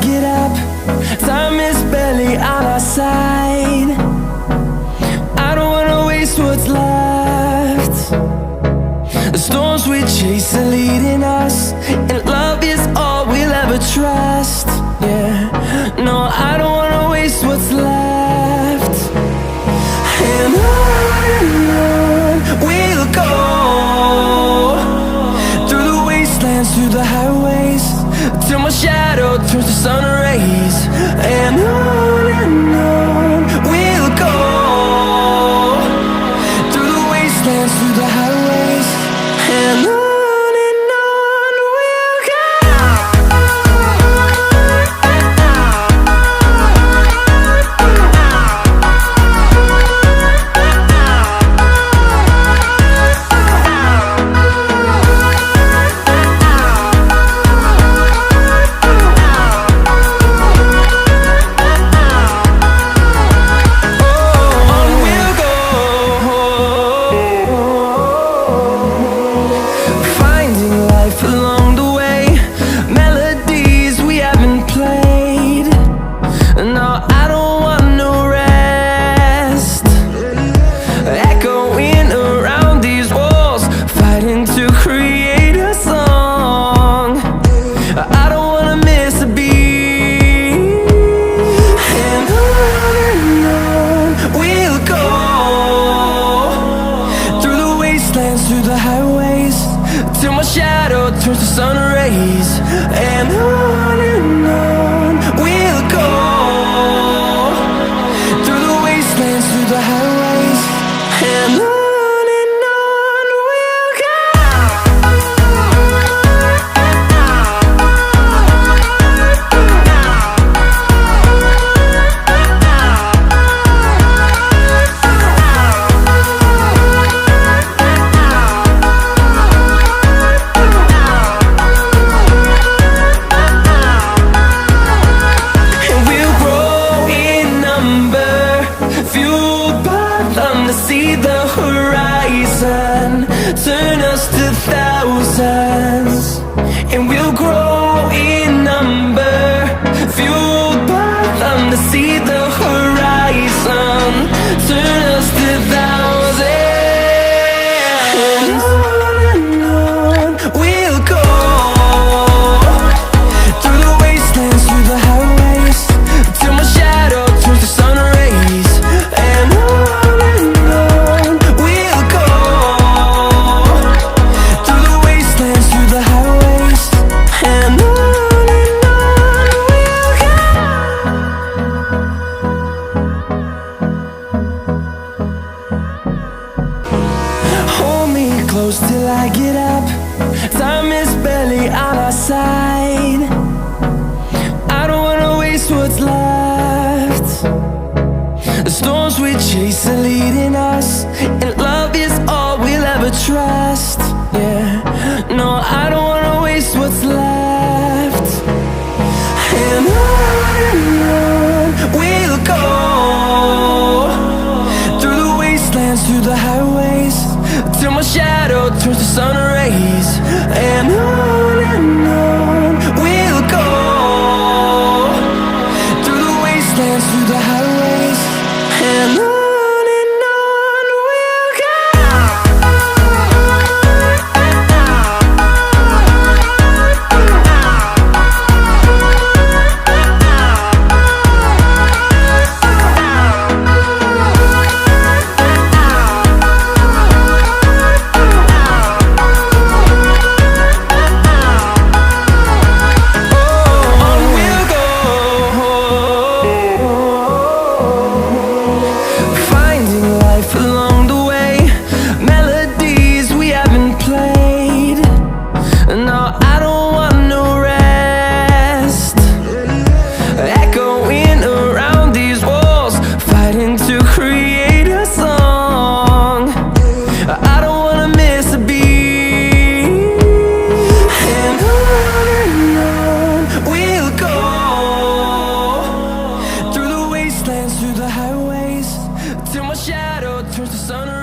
get up. Time is barely on our side. I don't wanna waste what's left. The storms we chase are leading us, and love is all we'll ever trust. Yeah, no, I don't wanna waste what's left. And on we'll go, through the wastelands, through the highways, till my shadow turns to sun rays. And on we'll go, through the wastelands, through the highways, and on. Through the highways, till my shadow turns to sun rays. And on we'll go, through the wastelands, through the highways, and on. See the horizon turn us to thousands, and we'll grow in number, fueled by them to see the horizon turn us to thousands. And on we'll go, through the wastelands, through the highways, till my shadow turns to sun rays. And on close till I get up. Time is barely on our side. I don't wanna waste what's left. The storms we chase are leading us, and love is all we'll ever trust. Yeah, no, I don't wanna waste what's left. And on we'll go, through the wastelands, through the highways, till my shadow turns to sun rays. And on we'll go, through the wastelands, through the highways, and on. Through the highways, till my shadow turns to sun.